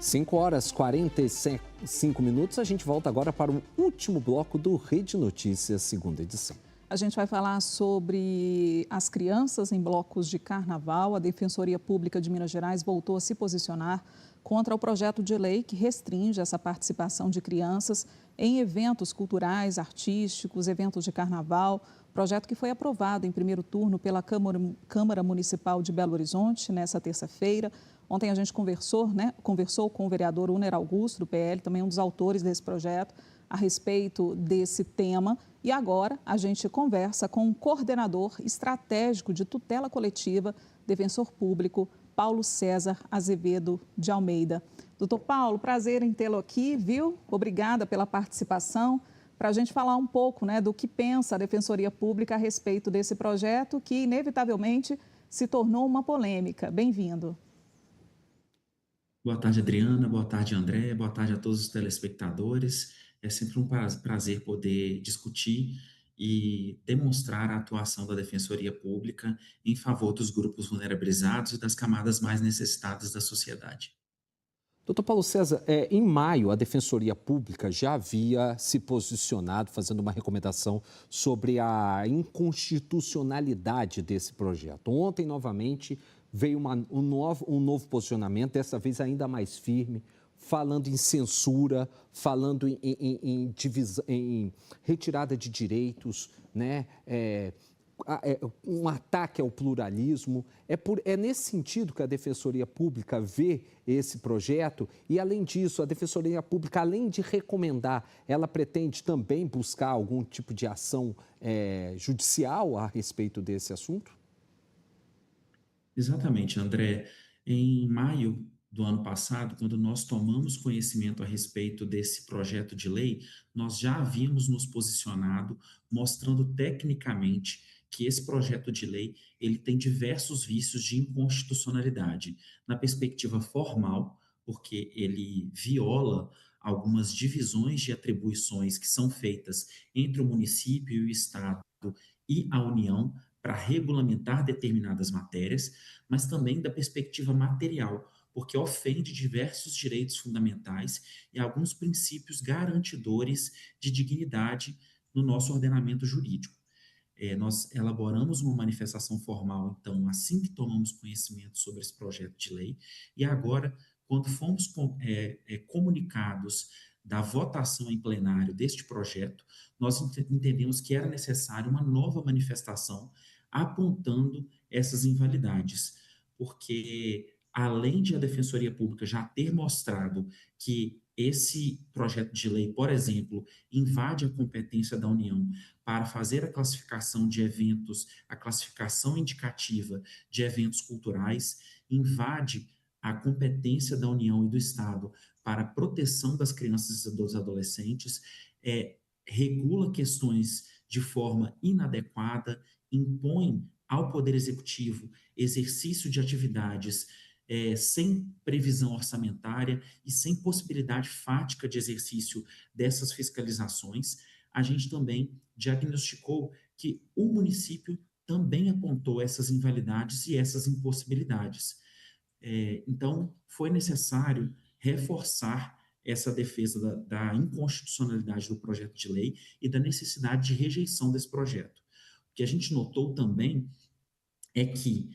5 horas e 45 minutos, a gente volta agora para o último bloco do Rede Notícias, segunda edição. A gente vai falar sobre as crianças em blocos de carnaval. A Defensoria Pública de Minas Gerais voltou a se posicionar contra o projeto de lei que restringe essa participação de crianças em eventos culturais, artísticos, eventos de carnaval. Projeto que foi aprovado em primeiro turno pela Câmara Municipal de Belo Horizonte nessa terça-feira. Ontem a gente conversou com o vereador Uner Augusto, do PL, também um dos autores desse projeto, a respeito desse tema. E agora a gente conversa com o coordenador estratégico de tutela coletiva, defensor público, Paulo César Azevedo de Almeida. Doutor Paulo, prazer em tê-lo aqui, viu? Obrigada pela participação. Para a gente falar um pouco, do que pensa a Defensoria Pública a respeito desse projeto que, inevitavelmente, se tornou uma polêmica. Bem-vindo. Boa tarde, Adriana. Boa tarde, André. Boa tarde a todos os telespectadores. É sempre um prazer poder discutir e demonstrar a atuação da Defensoria Pública em favor dos grupos vulnerabilizados e das camadas mais necessitadas da sociedade. Doutor Paulo César, em maio, a Defensoria Pública já havia se posicionado, fazendo uma recomendação sobre a inconstitucionalidade desse projeto. Ontem, novamente, veio um novo posicionamento, dessa vez ainda mais firme, falando em censura, falando em retirada de direitos, um ataque ao pluralismo. É nesse sentido que a Defensoria Pública vê esse projeto e, além disso, a Defensoria Pública, além de recomendar, ela pretende também buscar algum tipo de ação judicial a respeito desse assunto? Exatamente, André. Em maio do ano passado, quando nós tomamos conhecimento a respeito desse projeto de lei, nós já havíamos nos posicionado, mostrando tecnicamente que esse projeto de lei ele tem diversos vícios de inconstitucionalidade. Na perspectiva formal, porque ele viola algumas divisões de atribuições que são feitas entre o município e o Estado e a União para regulamentar determinadas matérias, mas também da perspectiva material, porque ofende diversos direitos fundamentais e alguns princípios garantidores de dignidade no nosso ordenamento jurídico. Nós elaboramos uma manifestação formal, então, assim que tomamos conhecimento sobre esse projeto de lei, e agora, quando fomos comunicados da votação em plenário deste projeto, nós entendemos que era necessário uma nova manifestação apontando essas invalidades, porque além de a Defensoria Pública já ter mostrado que esse projeto de lei, por exemplo, invade a competência da União para fazer a classificação de eventos, a classificação indicativa de eventos culturais, invade a competência da União e do Estado para a proteção das crianças e dos adolescentes, regula questões de forma inadequada, impõe ao Poder Executivo exercício de atividades sem previsão orçamentária e sem possibilidade fática de exercício dessas fiscalizações. A gente também diagnosticou que o município também apontou essas invalidades e essas impossibilidades. Então, foi necessário reforçar essa defesa da inconstitucionalidade do projeto de lei e da necessidade de rejeição desse projeto. O que a gente notou também é que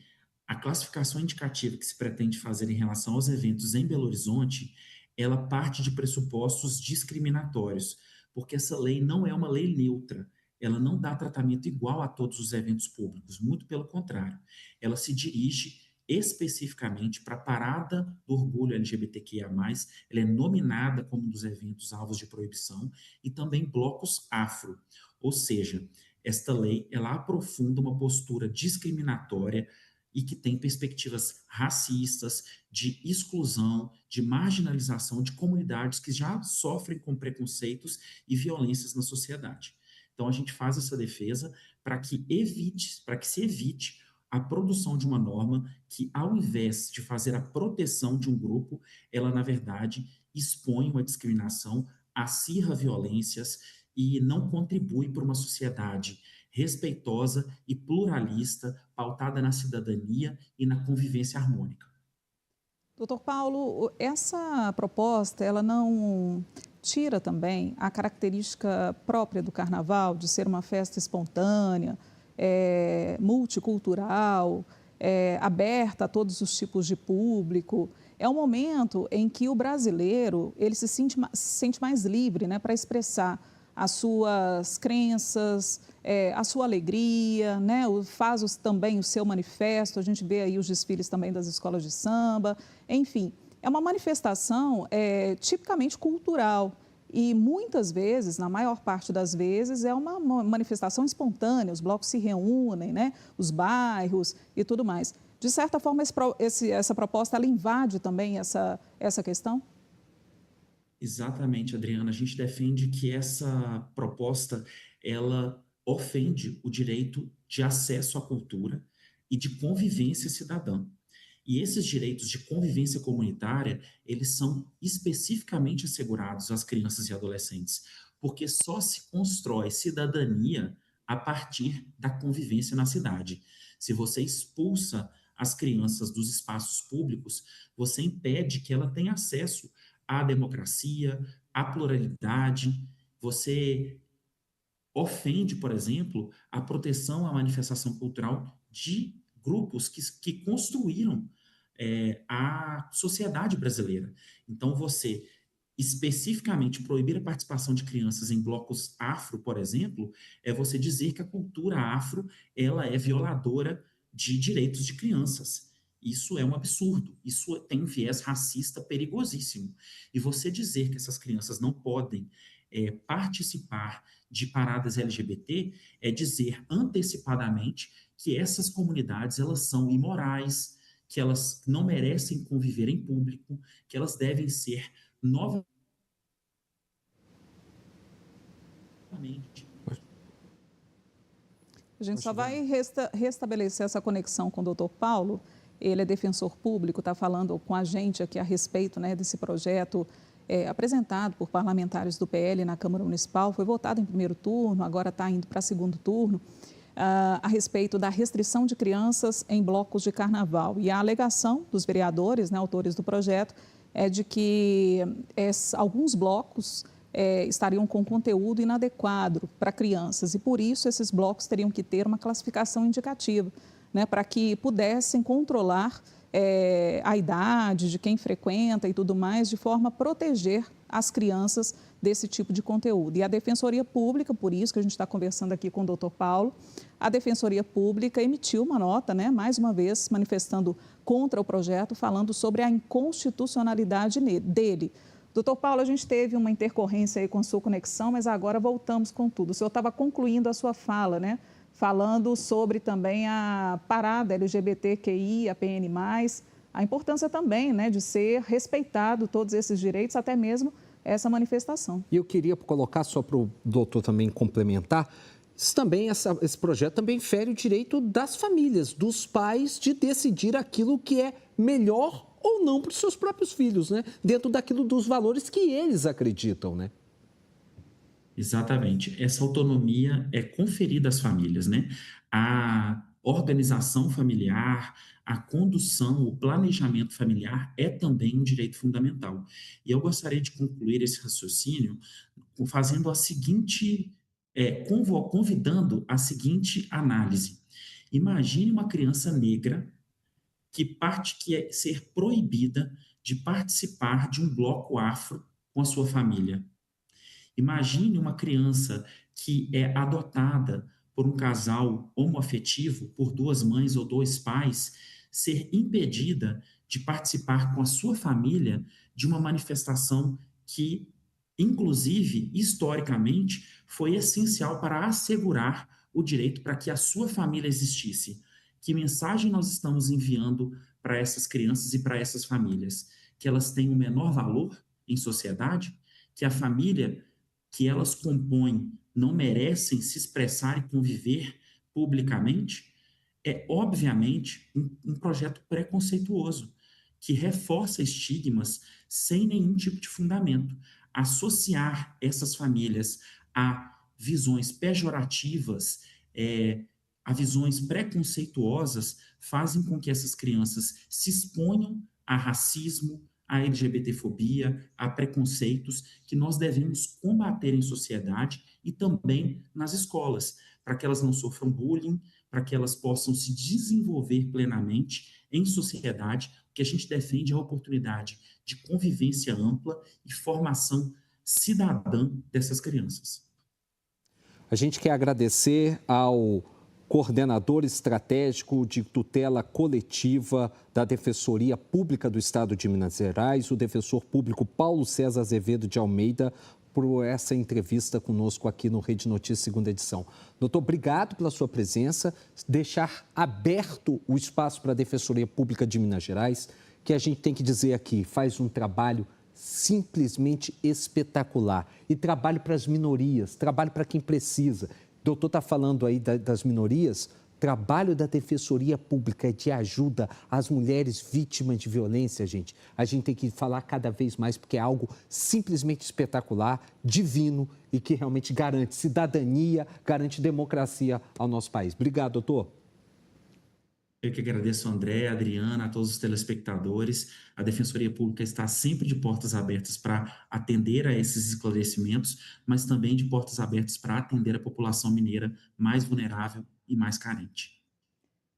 a classificação indicativa que se pretende fazer em relação aos eventos em Belo Horizonte, ela parte de pressupostos discriminatórios, porque essa lei não é uma lei neutra, ela não dá tratamento igual a todos os eventos públicos, muito pelo contrário. Ela se dirige especificamente para a Parada do Orgulho LGBTQIA+, ela é nominada como um dos eventos alvos de proibição, e também blocos afro, ou seja, esta lei ela aprofunda uma postura discriminatória e que tem perspectivas racistas, de exclusão, de marginalização de comunidades que já sofrem com preconceitos e violências na sociedade. Então a gente faz essa defesa para que se evite a produção de uma norma que, ao invés de fazer a proteção de um grupo, ela, na verdade, expõe uma discriminação, acirra violências e não contribui para uma sociedade respeitosa e pluralista, pautada na cidadania e na convivência harmônica. Doutor Paulo, essa proposta, ela não tira também a característica própria do carnaval, de ser uma festa espontânea, multicultural, aberta a todos os tipos de público. É um momento em que o brasileiro ele se sente mais livre, né, para expressar as suas crenças, a sua alegria, né, também o seu manifesto. A gente vê aí os desfiles também das escolas de samba. Enfim, é uma manifestação tipicamente cultural e muitas vezes, na maior parte das vezes, é uma manifestação espontânea, os blocos se reúnem, né, os bairros e tudo mais. De certa forma, essa proposta ela invade também essa questão? Exatamente, Adriana. A gente defende que essa proposta ela ofende o direito de acesso à cultura e de convivência cidadã. E esses direitos de convivência comunitária, eles são especificamente assegurados às crianças e adolescentes, porque só se constrói cidadania a partir da convivência na cidade. Se você expulsa as crianças dos espaços públicos, você impede que ela tenha acesso à democracia, à pluralidade, você ofende, por exemplo, a proteção à manifestação cultural de grupos que construíram a sociedade brasileira. Então, você especificamente proibir a participação de crianças em blocos afro, por exemplo, é você dizer que a cultura afro ela é violadora de direitos de crianças. Isso é um absurdo, isso tem um viés racista perigosíssimo. E você dizer que essas crianças não podem participar de paradas LGBT é dizer antecipadamente que essas comunidades elas são imorais, que elas não merecem conviver em público, que elas devem ser novamente. A gente só vai restabelecer essa conexão com o doutor Paulo. Ele é defensor público, está falando com a gente aqui a respeito, né, desse projeto apresentado por parlamentares do PL na Câmara Municipal. Foi votado em primeiro turno, agora está indo para segundo turno, a respeito da restrição de crianças em blocos de carnaval. E a alegação dos vereadores, né, autores do projeto, é de que alguns blocos estariam com conteúdo inadequado para crianças e, por isso, esses blocos teriam que ter uma classificação indicativa, né, para que pudessem controlar a idade de quem frequenta e tudo mais, de forma a proteger as crianças desse tipo de conteúdo. E a Defensoria Pública, por isso que a gente está conversando aqui com o doutor Paulo, a Defensoria Pública emitiu uma nota, né, mais uma vez manifestando contra o projeto, falando sobre a inconstitucionalidade dele. Doutor Paulo, a gente teve uma intercorrência aí com a sua conexão, mas agora voltamos com tudo. O senhor estava concluindo a sua fala, né? Falando sobre também a parada LGBTQI, a PN+, a importância também, né, de ser respeitado todos esses direitos, até mesmo essa manifestação. E eu queria colocar, só para o doutor também complementar, esse projeto também fere o direito das famílias, dos pais, de decidir aquilo que é melhor ou não para os seus próprios filhos, né? Dentro daquilo dos valores que eles acreditam, né? Exatamente. Essa autonomia é conferida às famílias, né? A organização familiar, a condução, o planejamento familiar é também um direito fundamental. E eu gostaria de concluir esse raciocínio fazendo a seguinte, convidando a seguinte análise. Imagine uma criança negra que é ser proibida de participar de um bloco afro com a sua família. Imagine uma criança que é adotada por um casal homoafetivo, por duas mães ou dois pais, ser impedida de participar com a sua família de uma manifestação que, inclusive, historicamente, foi essencial para assegurar o direito para que a sua família existisse. Que mensagem nós estamos enviando para essas crianças e para essas famílias? Que elas têm o menor valor em sociedade? Que a família que elas compõem não merecem se expressar e conviver publicamente, é obviamente um projeto preconceituoso, que reforça estigmas sem nenhum tipo de fundamento. Associar essas famílias a visões pejorativas, a visões preconceituosas, fazem com que essas crianças se exponham a racismo, a LGBTfobia, a preconceitos que nós devemos combater em sociedade e também nas escolas, para que elas não sofram bullying, para que elas possam se desenvolver plenamente em sociedade, que a gente defende a oportunidade de convivência ampla e formação cidadã dessas crianças. A gente quer agradecer ao coordenador estratégico de tutela coletiva da Defensoria Pública do Estado de Minas Gerais, o defensor público Paulo César Azevedo de Almeida, por essa entrevista conosco aqui no Rede Notícias, segunda edição. Doutor, obrigado pela sua presença, deixar aberto o espaço para a Defensoria Pública de Minas Gerais, que a gente tem que dizer aqui, faz um trabalho simplesmente espetacular. E trabalho para as minorias, trabalho para quem precisa. O doutor está falando aí das minorias, trabalho da Defensoria Pública é de ajuda às mulheres vítimas de violência, gente. A gente tem que falar cada vez mais, porque é algo simplesmente espetacular, divino e que realmente garante cidadania, garante democracia ao nosso país. Obrigado, doutor. Eu que agradeço, André, Adriana, a todos os telespectadores. A Defensoria Pública está sempre de portas abertas para atender a esses esclarecimentos, mas também de portas abertas para atender a população mineira mais vulnerável e mais carente.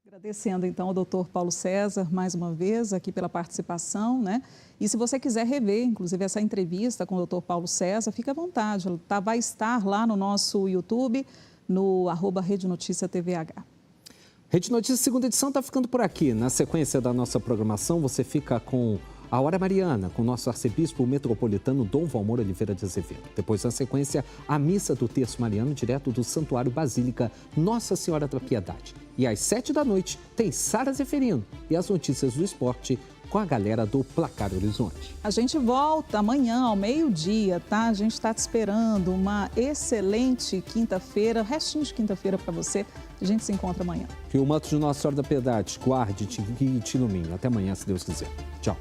Agradecendo, então, ao doutor Paulo César, mais uma vez, aqui pela participação, né? E se você quiser rever, inclusive, essa entrevista com o doutor Paulo César, fique à vontade. Vai estar lá no nosso YouTube, no @Rede Notícia TVH. Rede Notícias, segunda edição, está ficando por aqui. Na sequência da nossa programação, você fica com a Hora Mariana, com o nosso arcebispo metropolitano Dom Valmor Oliveira de Azevedo. Depois, na sequência, a missa do Terço Mariano, direto do Santuário Basílica Nossa Senhora da Piedade. E às 7 da noite, tem Sara Zeferino e as notícias do esporte com a galera do Placar Horizonte. A gente volta amanhã ao meio-dia, tá? A gente está te esperando. Uma excelente quinta-feira, restinho de quinta-feira para você. A gente se encontra amanhã. Que o manto de Nossa Senhora da Piedade guarde-te e te ilumine. Até amanhã, se Deus quiser. Tchau.